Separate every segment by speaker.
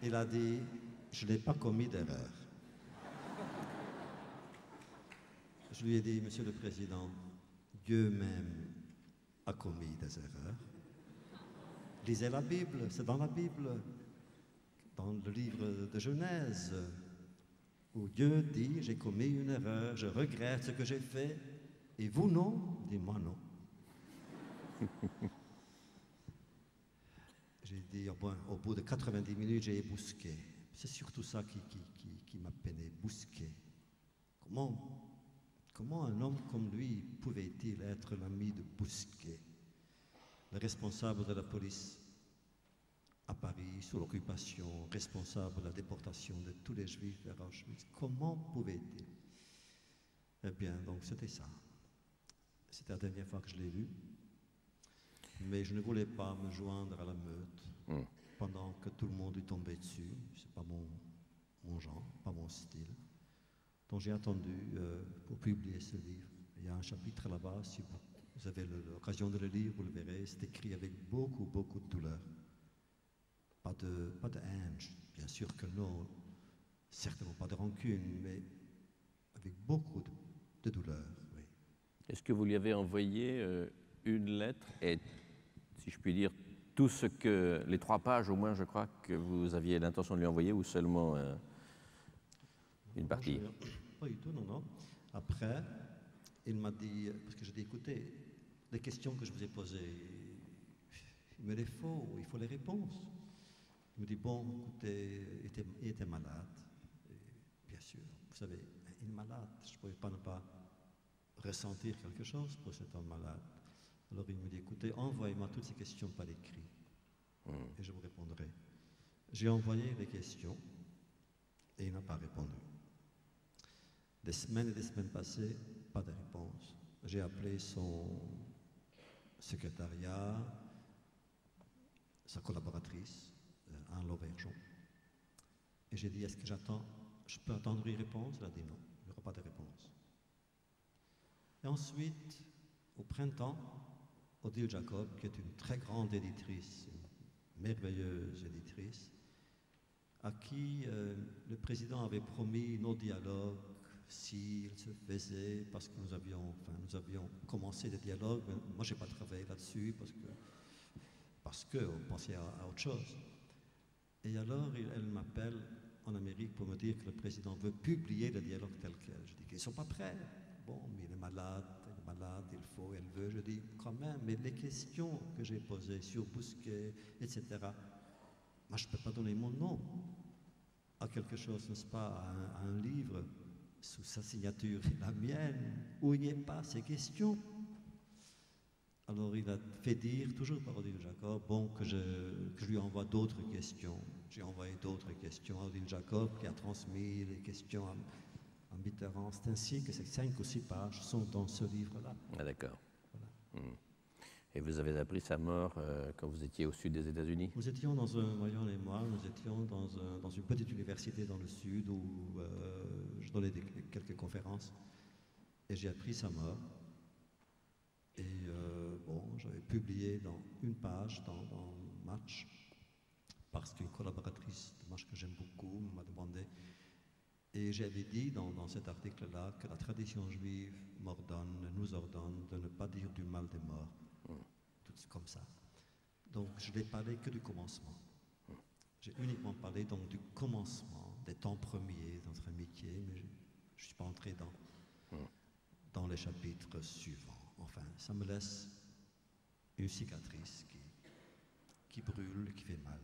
Speaker 1: Il a dit, je n'ai pas commis d'erreur. Je lui ai dit, Monsieur le Président, Dieu même a commis des erreurs. Lisez la Bible, c'est dans la Bible, dans le livre de Genèse, où Dieu dit, j'ai commis une erreur, je regrette ce que j'ai fait, et vous non? Il dit, moi non. J'ai dit, oh bon, au bout de 90 minutes, j'ai bousqué. C'est surtout ça qui m'a peiné, bousqué. Comment un homme comme lui pouvait-il être l'ami de Bousquet, le responsable de la police à Paris, sous l'occupation, responsable de la déportation de tous les Juifs vers Auschwitz? Comment pouvait-il? Eh bien, donc c'était ça. C'était la dernière fois que je l'ai vu. Mais je ne voulais pas me joindre à la meute pendant que tout le monde est tombé dessus. C'est pas mon genre, pas mon style. Donc j'ai attendu pour publier ce livre. Il y a un chapitre là-bas, si vous avez l'occasion de le lire, vous le verrez, c'est écrit avec beaucoup de douleur. Pas de haine, bien sûr que non, certainement pas de rancune, mais avec beaucoup de douleur, oui.
Speaker 2: Est-ce que vous lui avez envoyé une lettre et, si je puis dire, tout ce que, les 3 pages au moins, je crois, que vous aviez l'intention de lui envoyer, ou seulement une partie?
Speaker 1: Pas du tout, non. Après, il m'a dit, parce que j'ai dit, écoutez, les questions que je vous ai posées, il me les faut, il faut les réponses. Il me dit, bon, écoutez, il était malade. Et bien sûr, vous savez, il est malade. Je ne pouvais pas ne pas ressentir quelque chose pour cet homme malade. Alors il me dit, écoutez, envoyez-moi toutes ces questions par écrit et je vous répondrai. J'ai envoyé les questions et il n'a pas répondu. Des semaines et des semaines passées, pas de réponse. J'ai appelé son secrétariat, sa collaboratrice, Anne Lauvergeon. Et j'ai dit, est-ce que je peux attendre une réponse? Elle a dit non, il n'y aura pas de réponse. Et ensuite, au printemps, Odile Jacob, qui est une très grande éditrice, une merveilleuse éditrice, à qui le président avait promis nos dialogues s'il se faisait, parce que nous avions commencé des dialogues. Moi, je n'ai pas travaillé là-dessus parce qu'on pensait à autre chose. Et alors, elle m'appelle en Amérique pour me dire que le président veut publier le dialogue tel quel. Je dis qu'ils ne sont pas prêts. Bon, mais il est malade, il faut, elle veut. Je dis quand même, mais les questions que j'ai posées sur Bousquet, etc., moi, je ne peux pas donner mon nom à quelque chose, n'est-ce pas, à un livre sous sa signature et la mienne, où il n'y ait pas ces questions. Alors il a fait dire, toujours par Odile Jacob, bon, que je lui envoie d'autres questions. J'ai envoyé d'autres questions à Odile Jacob, qui a transmis les questions à Mitterrand. C'est ainsi que ces 5 ou 6 pages sont dans ce livre-là.
Speaker 2: Ah, d'accord. Voilà. Et vous avez appris sa mort quand vous étiez au sud des États-Unis?
Speaker 1: Nous étions Marion et moi, nous étions dans une petite université dans le sud où je donnais quelques conférences. Et j'ai appris sa mort. Et j'avais publié dans une page dans Match, parce qu'une collaboratrice de Match que j'aime beaucoup m'a demandé. Et j'avais dit dans cet article-là que la tradition juive nous ordonne de ne pas dire du mal des morts. Tout comme ça. Donc je n'ai parlé que du commencement. J'ai uniquement parlé donc du commencement, des temps premiers de notre amitié, mais je ne suis pas entré dans les chapitres suivants. Enfin, ça me laisse une cicatrice qui brûle, qui fait mal.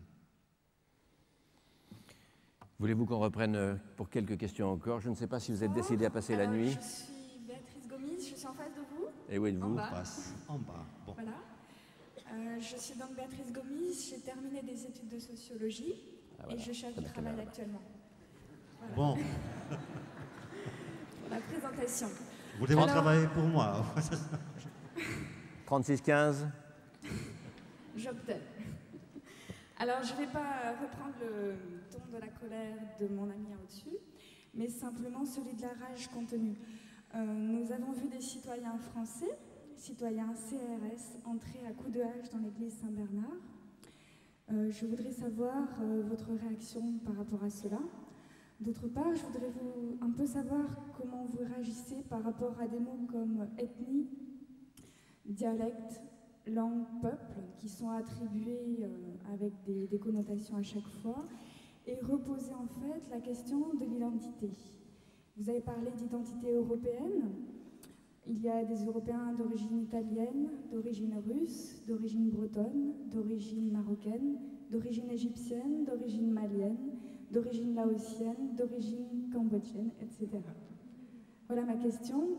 Speaker 2: Voulez-vous qu'on reprenne pour quelques questions encore? Je ne sais pas si vous êtes décidé à passer la nuit.
Speaker 3: Je suis Béatrice Gomis, je suis en face de vous.
Speaker 2: Et où êtes-vous?
Speaker 1: En bas. Bon.
Speaker 3: Voilà. Je suis donc Béatrice Gomis, j'ai terminé des études de sociologie et je cherche du travail actuellement. Voilà.
Speaker 1: Bon.
Speaker 3: Pour la présentation.
Speaker 1: Vous devez travailler pour moi.
Speaker 2: 36-15.
Speaker 3: J'obtiens. Alors, je ne vais pas reprendre le ton de la colère de mon ami au-dessus, mais simplement celui de la rage contenue. Nous avons vu des citoyens français, citoyens CRS, entrer à coups de hache dans l'église Saint-Bernard. Je voudrais savoir votre réaction par rapport à cela. D'autre part, je voudrais un peu savoir comment vous réagissez par rapport à des mots comme ethnie, dialecte, langue, peuple, qui sont attribués avec des connotations à chaque fois, et reposer en fait la question de l'identité. Vous avez parlé d'identité européenne. Il y a des Européens d'origine italienne, d'origine russe, d'origine bretonne, d'origine marocaine, d'origine égyptienne, d'origine malienne, d'origine laotienne, d'origine cambodgienne, etc. Voilà ma question.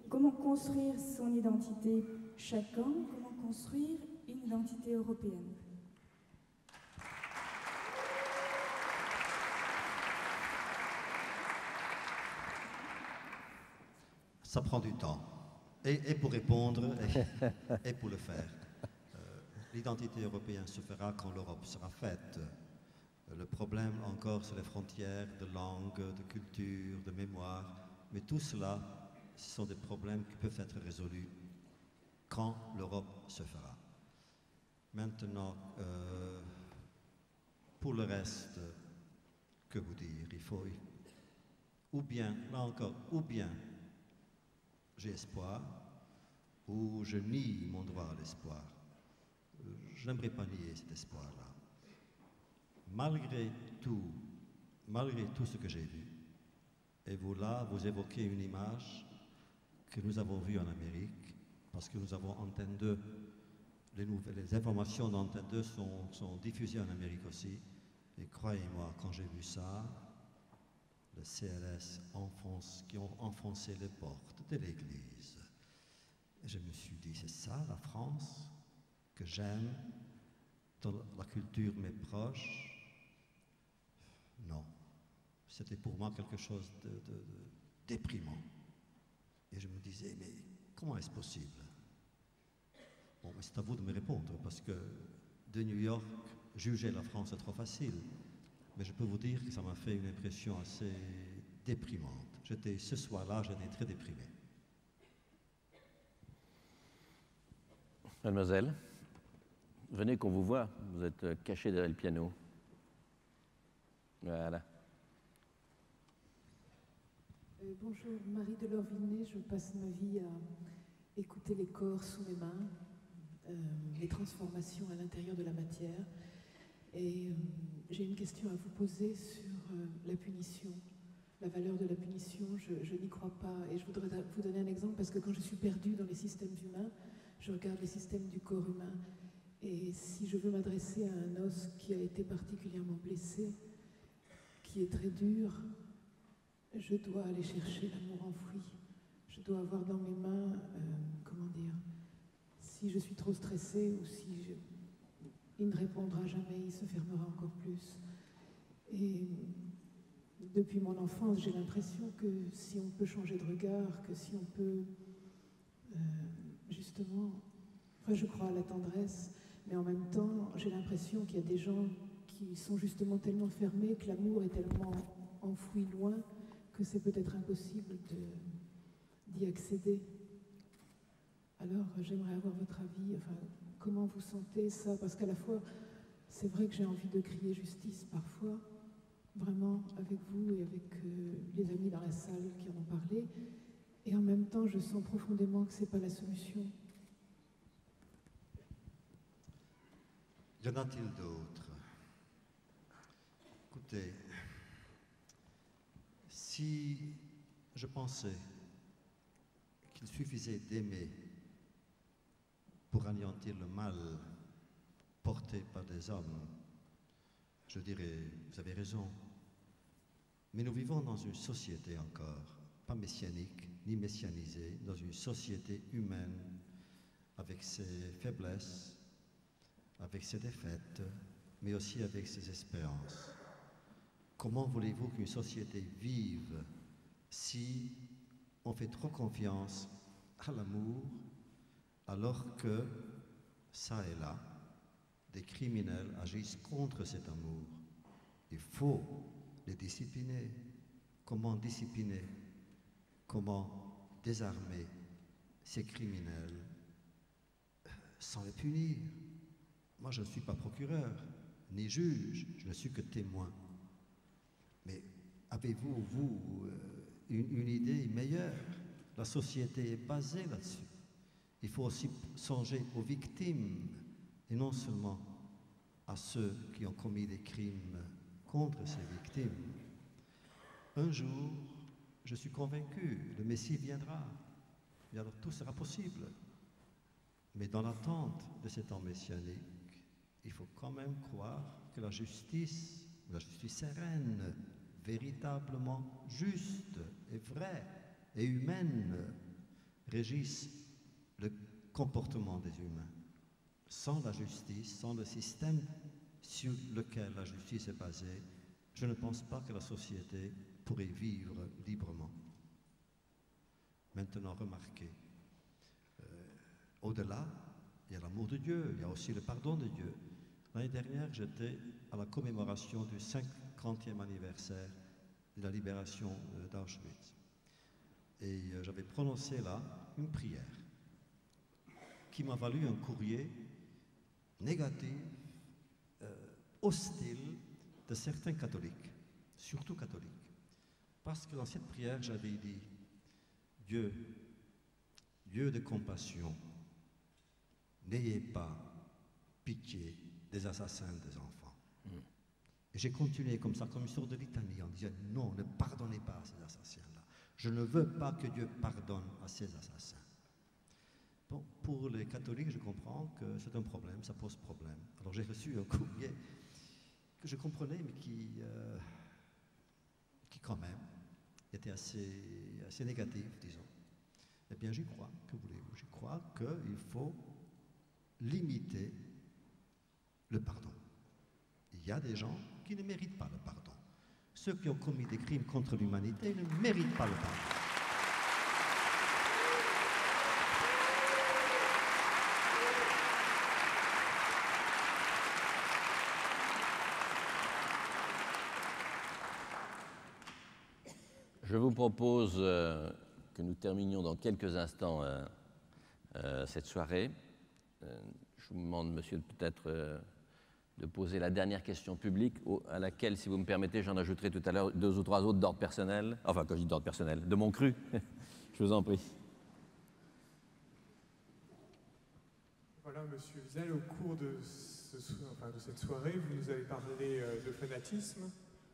Speaker 3: Comment construire son identité chacun? Comment construire une identité européenne?
Speaker 1: Ça prend du temps, et pour répondre, et pour le faire. L'identité européenne se fera quand l'Europe sera faite. Le problème encore, c'est les frontières de langue, de culture, de mémoire. Mais tout cela, ce sont des problèmes qui peuvent être résolus quand l'Europe se fera. Maintenant, pour le reste, que vous dire? Il faut, ou bien, là encore, ou bien j'ai espoir, ou je nie mon droit à l'espoir. Je n'aimerais pas nier cet espoir-là. Malgré tout ce que j'ai vu, et vous là, vous évoquez une image que nous avons vue en Amérique, parce que nous avons Antenne 2, les informations d'Antenne 2 sont diffusées en Amérique aussi, et croyez-moi, quand j'ai vu ça, le CLS qui ont enfoncé les portes de l'église. Et je me suis dit, c'est ça la France que j'aime, dans la culture de mes proches? Non. C'était pour moi quelque chose de déprimant. Et je me disais, mais comment est-ce possible? Bon, c'est à vous de me répondre, parce que de New York, juger la France est trop facile. Mais je peux vous dire que ça m'a fait une impression assez déprimante. Ce soir-là, j'étais très déprimé.
Speaker 2: Mademoiselle, venez qu'on vous voit. Vous êtes cachée derrière le piano. Voilà.
Speaker 4: Bonjour, Marie de Lorvillenay. Je passe ma vie à écouter les corps sous mes mains, les transformations à l'intérieur de la matière. Et j'ai une question à vous poser sur la punition, la valeur de la punition. Je n'y crois pas. Et je voudrais vous donner un exemple parce que quand je suis perdue dans les systèmes humains, je regarde les systèmes du corps humain. Et si je veux m'adresser à un os qui a été particulièrement blessé, qui est très dur, je dois aller chercher l'amour enfoui. Je dois avoir dans mes mains, comment dire, si je suis trop stressée ou si il ne répondra jamais, il se fermera encore plus. Et depuis mon enfance, j'ai l'impression que si on peut changer de regard, que si on peut justement, enfin je crois à la tendresse, mais en même temps, j'ai l'impression qu'il y a des gens qui sont justement tellement fermés, que l'amour est tellement enfoui loin, que c'est peut-être impossible d'y accéder. Alors, j'aimerais avoir votre avis, enfin, comment vous sentez ça? Parce qu'à la fois, c'est vrai que j'ai envie de crier justice parfois, vraiment avec vous et avec les amis dans la salle qui en ont parlé, et en même temps, je sens profondément que ce n'est pas la solution.
Speaker 1: Y en a-t-il d'autres? Écoutez, si je pensais qu'il suffisait d'aimer pour anéantir le mal porté par des hommes, je dirais, vous avez raison. Mais nous vivons dans une société encore, pas messianique ni messianisée, dans une société humaine avec ses faiblesses, avec ses défaites, mais aussi avec ses espérances. Comment voulez-vous qu'une société vive si on fait trop confiance à l'amour, alors que, ça et là, des criminels agissent contre cet amour? Il faut les discipliner. Comment discipliner? Comment désarmer ces criminels sans les punir? moi je ne suis pas procureur, ni juge, je ne suis que témoin. Mais avez-vous, vous, une idée meilleure? La société est basée là-dessus. Il faut aussi songer aux victimes, et non seulement à ceux qui ont commis des crimes contre ces victimes. Un jour, je suis convaincu, le Messie viendra, et alors tout sera possible. Mais dans l'attente de ces temps messianiques, il faut quand même croire que la justice sereine, véritablement juste et vraie et humaine, régisse le comportement des humains. Sans la justice, sans le système sur lequel la justice est basée, je ne pense pas que la société pourrait vivre librement. Maintenant, remarquez, au-delà, il y a l'amour de Dieu, il y a aussi le pardon de Dieu. L'année dernière, j'étais à la commémoration du 50e anniversaire de la libération d'Auschwitz. Et j'avais prononcé là une prière qui m'a valu un courrier négatif, hostile de certains catholiques, surtout catholiques. Parce que dans cette prière, j'avais dit, Dieu de compassion, n'ayez pas pitié des assassins des enfants. Et j'ai continué comme ça, comme une sorte de litanie, en disant, non, ne pardonnez pas à ces assassins-là. Je ne veux pas que Dieu pardonne à ces assassins. Bon, pour les catholiques, je comprends que c'est un problème, ça pose problème. Alors j'ai reçu un courrier que je comprenais, mais qui quand même était assez négatif, disons. Eh bien, j'y crois, que voulez-vous? J'y crois qu'il faut limiter le pardon. Il y a des gens qui ne méritent pas le pardon. Ceux qui ont commis des crimes contre l'humanité ne méritent pas le pardon.
Speaker 2: Je vous propose que nous terminions dans quelques instants cette soirée. Je vous demande, monsieur, peut-être de poser la dernière question publique, à laquelle, si vous me permettez, j'en ajouterai tout à l'heure 2 ou 3 autres d'ordre personnel. Enfin, quand je dis d'ordre personnel, de mon cru. Je vous en prie.
Speaker 5: Voilà, monsieur Wiesel, au cours de cette soirée, vous nous avez parlé de fanatisme,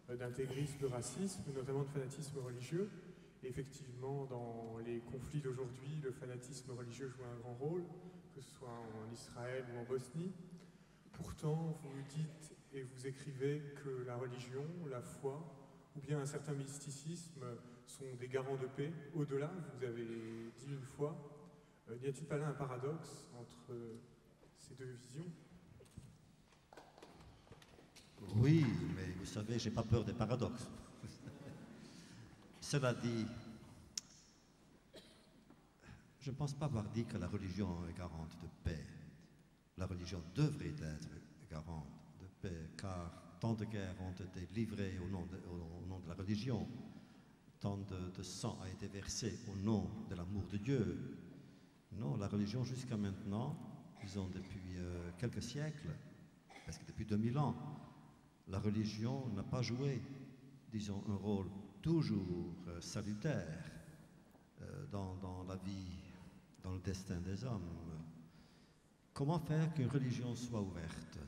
Speaker 5: d'intégrisme, de racisme, notamment de fanatisme religieux. Et effectivement, dans les conflits d'aujourd'hui, le fanatisme religieux joue un grand rôle, que ce soit en Israël ou en Bosnie. Pourtant, vous nous dites et vous écrivez que la religion, la foi, ou bien un certain mysticisme sont des garants de paix. Au-delà, vous avez dit une fois, n'y a-t-il pas là un paradoxe entre ces deux visions ?
Speaker 1: Oui, mais vous savez, j'ai pas peur des paradoxes. Cela dit, je ne pense pas avoir dit que la religion est garante de paix. La religion devrait être garante de paix, car tant de guerres ont été livrées au nom de la religion, tant de sang a été versé au nom de l'amour de Dieu. Non, la religion jusqu'à maintenant, disons depuis quelques siècles, presque depuis 2000 ans, la religion n'a pas joué, disons, un rôle toujours salutaire dans la vie, dans le destin des hommes. Comment faire qu'une religion soit ouverte,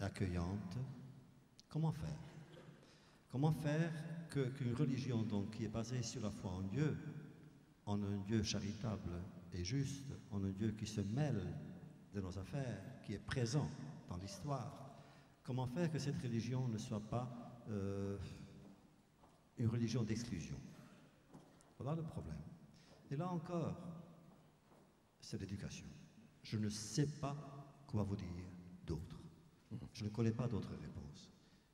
Speaker 1: accueillante? Comment faire? Comment faire qu'une religion donc, qui est basée sur la foi en Dieu, en un Dieu charitable et juste, en un Dieu qui se mêle de nos affaires, qui est présent dans l'histoire, comment faire que cette religion ne soit pas une religion d'exclusion? Voilà le problème. Et là encore, c'est l'éducation. Je ne sais pas quoi vous dire d'autre. Je ne connais pas d'autres réponses.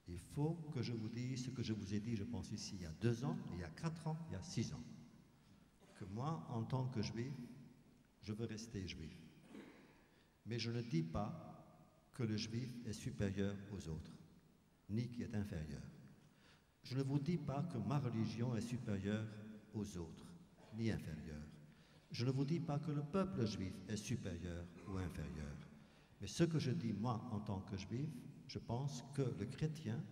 Speaker 1: Il faut que je vous dise ce que je vous ai dit, je pense, ici, il y a 2 ans, il y a 4 ans, il y a 6 ans. Que moi, en tant que juif, je veux rester juif. Mais je ne dis pas que le juif est supérieur aux autres, ni qu'il est inférieur. Je ne vous dis pas que ma religion est supérieure aux autres, ni inférieure. Je ne vous dis pas que le peuple juif est supérieur ou inférieur. Mais ce que je dis, moi, en tant que juif, je pense que le chrétien,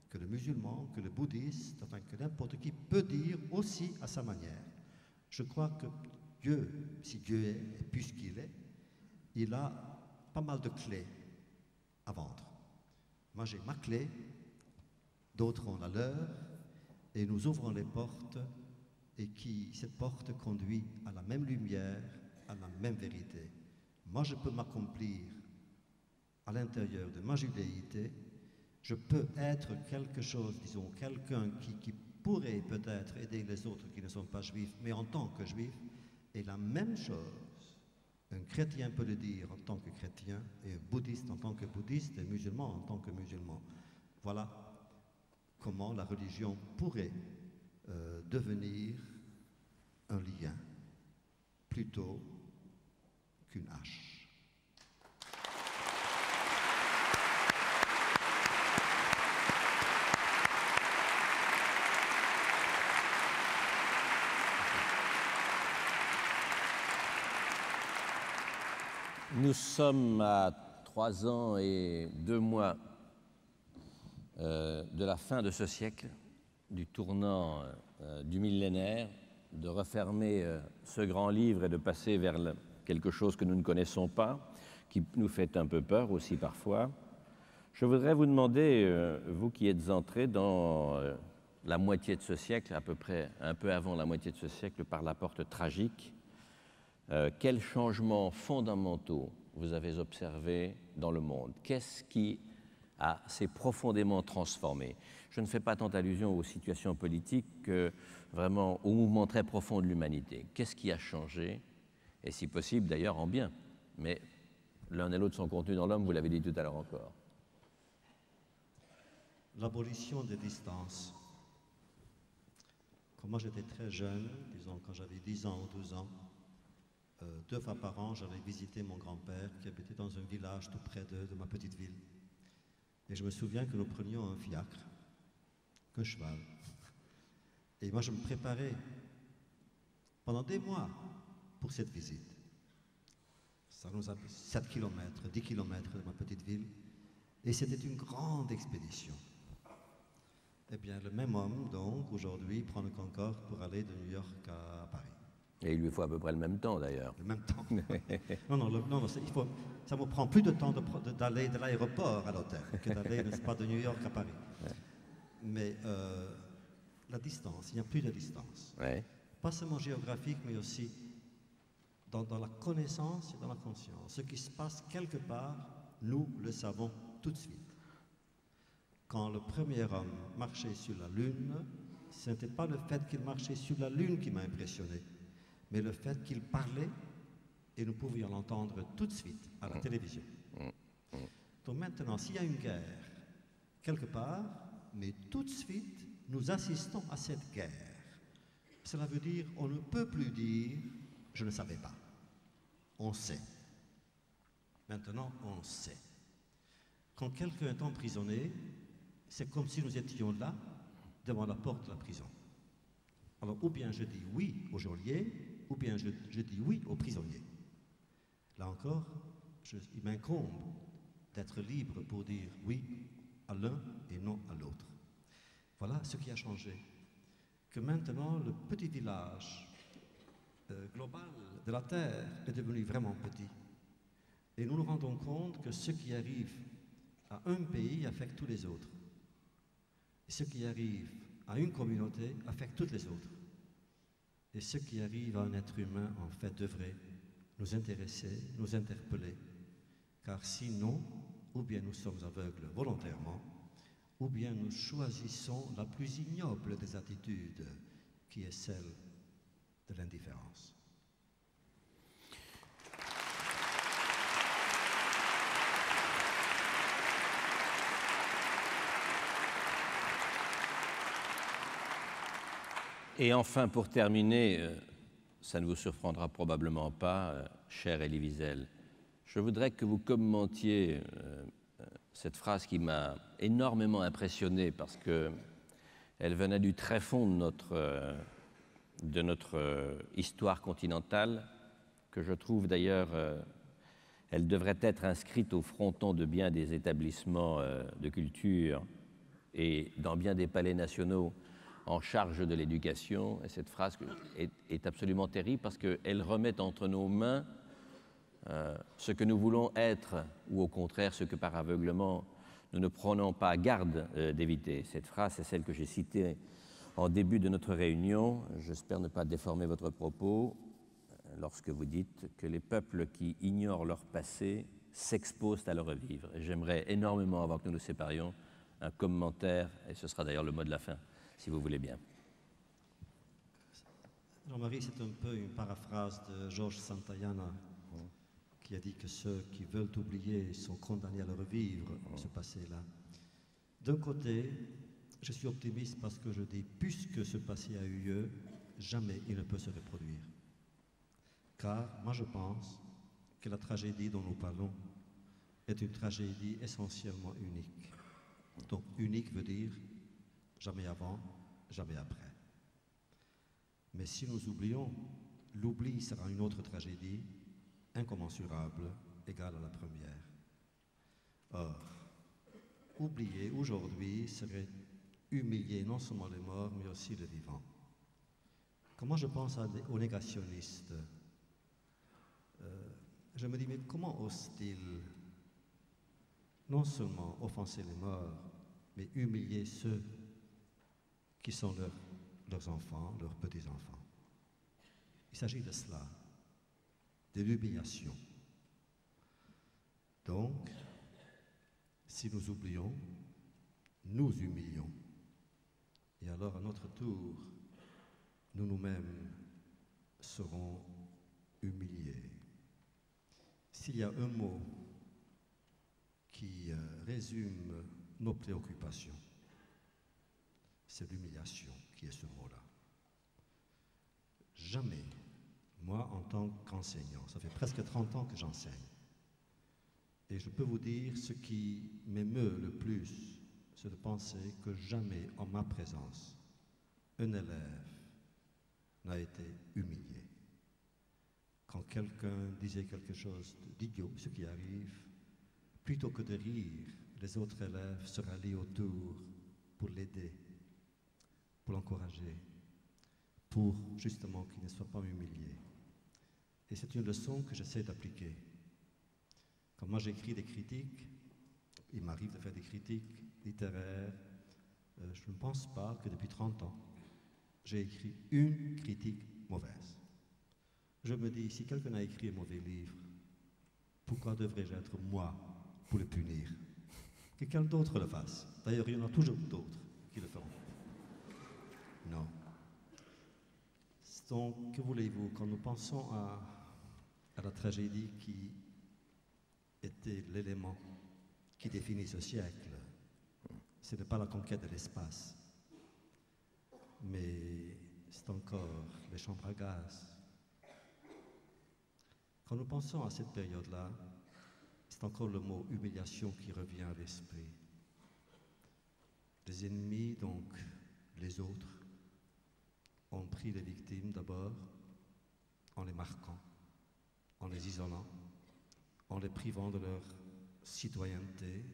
Speaker 1: que le musulman, que le bouddhiste, enfin que n'importe qui peut dire aussi à sa manière. Je crois que Dieu, si Dieu est, et puisqu'il est, il a pas mal de clés à vendre. Moi, j'ai ma clé, d'autres ont la leur, et nous ouvrons les portes, et cette porte conduit à la même lumière, à la même vérité. Moi, je peux m'accomplir à l'intérieur de ma judéité, je peux être quelque chose, disons, quelqu'un qui pourrait peut-être aider les autres qui ne sont pas juifs, mais en tant que juif, et la même chose, un chrétien peut le dire en tant que chrétien, et un bouddhiste en tant que bouddhiste, et un musulman en tant que musulman. Voilà comment la religion pourrait devenir un lien plutôt qu'une hache.
Speaker 2: Nous sommes à 3 ans et 2 mois de la fin de ce siècle, du tournant du millénaire, de refermer ce grand livre et de passer vers quelque chose que nous ne connaissons pas, qui nous fait un peu peur aussi parfois. Je voudrais vous demander, vous qui êtes entrés dans la moitié de ce siècle, à peu près un peu avant la moitié de ce siècle, par la porte tragique, quels changements fondamentaux vous avez observés dans le monde? Qu'est-ce qui s'est profondément transformé? Je ne fais pas tant allusion aux situations politiques que vraiment au mouvement très profond de l'humanité. Qu'est-ce qui a changé? Et si possible d'ailleurs en bien. Mais l'un et l'autre sont contenus dans l'homme, vous l'avez dit tout à l'heure encore.
Speaker 1: L'abolition des distances. Quand moi j'étais très jeune, disons quand j'avais 10 ans ou 12 ans, 2 fois par an, j'allais visiter mon grand-père qui habitait dans un village tout près de ma petite ville. Et je me souviens que nous prenions un fiacre, qu'un cheval. Et moi, je me préparais pendant des mois pour cette visite. Ça nous a pris 7 km, 10 km de ma petite ville. Et c'était une grande expédition. Eh bien, le même homme, donc, aujourd'hui, prend le Concorde pour aller de New York à Paris.
Speaker 2: Et il lui faut à peu près le même temps, d'ailleurs.
Speaker 1: Le même temps. non, ça me prend plus de temps d'aller de l'aéroport à l'hôtel que d'aller, n'est-ce pas, de New York à Paris. Ouais. Mais la distance, il n'y a plus de distance. Ouais. Pas seulement géographique, mais aussi dans la connaissance et dans la conscience. Ce qui se passe quelque part, nous le savons tout de suite. Quand le premier homme marchait sur la Lune, ce n'était pas le fait qu'il marchait sur la Lune qui m'a impressionné, mais le fait qu'il parlait, et nous pouvions l'entendre tout de suite à la télévision. Donc maintenant, s'il y a une guerre quelque part, mais tout de suite, nous assistons à cette guerre. Cela veut dire, on ne peut plus dire « je ne savais pas ». On sait. Maintenant, on sait. Quand quelqu'un est emprisonné, c'est comme si nous étions là, devant la porte de la prison. Alors, ou bien je dis oui au geôlier, ou bien je dis oui aux prisonniers. Là encore, il m'incombe d'être libre pour dire oui à l'un et non à l'autre. Voilà ce qui a changé. Que maintenant, le petit village global de la Terre est devenu vraiment petit. Et nous nous rendons compte que ce qui arrive à un pays affecte tous les autres. Et ce qui arrive à une communauté affecte toutes les autres. Et ce qui arrive à un être humain, en fait, devrait nous intéresser, nous interpeller. Car sinon, ou bien nous sommes aveugles volontairement, ou bien nous choisissons la plus ignoble des attitudes, qui est celle de l'indifférence.
Speaker 2: Et enfin, pour terminer, ça ne vous surprendra probablement pas, cher Elie Wiesel, je voudrais que vous commentiez cette phrase qui m'a énormément impressionné parce qu'elle venait du très fond de notre histoire continentale, que je trouve d'ailleurs Elle devrait être inscrite au fronton de bien des établissements de culture et dans bien des palais nationaux en charge de l'éducation. Et cette phrase est absolument terrible parce qu'elle remet entre nos mains ce que nous voulons être, ou au contraire ce que par aveuglement nous ne prenons pas garde d'éviter. Cette phrase, c'est celle que j'ai citée en début de notre réunion. J'espère ne pas déformer votre propos lorsque vous dites que les peuples qui ignorent leur passé s'exposent à le revivre. Et j'aimerais énormément, avant que nous nous séparions, un commentaire, et ce sera d'ailleurs le mot de la fin, si vous voulez bien.
Speaker 1: Jean-Marie, c'est un peu une paraphrase de Georges Santayana, qui a dit que ceux qui veulent oublier sont condamnés à le revivre, ce passé-là. D'un côté, je suis optimiste parce que je dis, puisque ce passé a eu lieu, jamais il ne peut se reproduire. Car moi je pense que la tragédie dont nous parlons est une tragédie essentiellement unique. Donc unique veut dire jamais avant, jamais après. Mais si nous oublions, l'oubli sera une autre tragédie incommensurable, égale à la première. Or, oublier aujourd'hui serait humilier non seulement les morts, mais aussi les vivants. Comment je pense aux négationnistes, je me dis, mais comment osent-ils non seulement offenser les morts, mais humilier ceux qui sont leurs enfants, leurs petits-enfants? Il s'agit de cela, de l'humiliation. Donc, si nous oublions, nous humilions. Et alors, à notre tour, nous-mêmes serons humiliés. S'il y a un mot qui résume nos préoccupations, c'est l'humiliation qui est ce mot-là. Jamais, moi en tant qu'enseignant, ça fait presque 30 ans que j'enseigne, et je peux vous dire, ce qui m'émeut le plus, c'est de penser que jamais en ma présence, un élève n'a été humilié. Quand quelqu'un disait quelque chose d'idiot, ce qui arrive, plutôt que de rire, les autres élèves se rallient autour pour l'aider, pour l'encourager, pour justement qu'il ne soit pas humilié. Et c'est une leçon que j'essaie d'appliquer. Quand moi j'écris des critiques, il m'arrive de faire des critiques littéraires, je ne pense pas que depuis 30 ans, j'ai écrit une critique mauvaise. Je me dis, si quelqu'un a écrit un mauvais livre, pourquoi devrais-je être moi pour le punir? Que quelqu'un d'autre le fasse. D'ailleurs, il y en a toujours d'autres qui le feront. Non. Donc, que voulez-vous, quand nous pensons à la tragédie qui était l'élément qui définit ce siècle, ce n'est pas la conquête de l'espace, mais c'est encore les chambres à gaz. Quand nous pensons à cette période-là, c'est encore le mot humiliation qui revient à l'esprit. Les ennemis, donc les autres, ont pris les victimes d'abord en les marquant, en les isolant, en les privant de leur citoyenneté,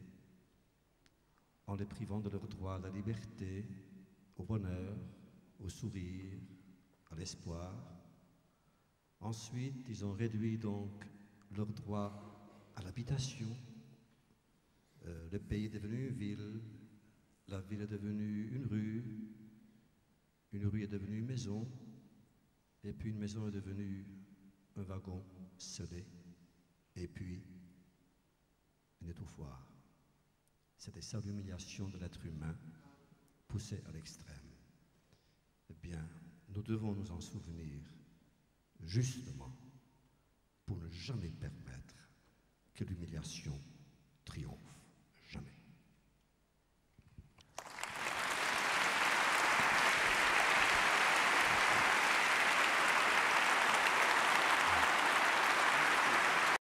Speaker 1: en les privant de leur droit à la liberté, au bonheur, au sourire, à l'espoir. Ensuite, ils ont réduit donc leur droit à l'habitation. Le pays est devenu une ville, la ville est devenue une rue est devenue une maison, et puis une maison est devenue un wagon scellé, et puis une étouffoir. C'était ça l'humiliation de l'être humain, poussée à l'extrême. Eh bien, nous devons nous en souvenir, justement, pour ne jamais permettre que l'humiliation triomphe.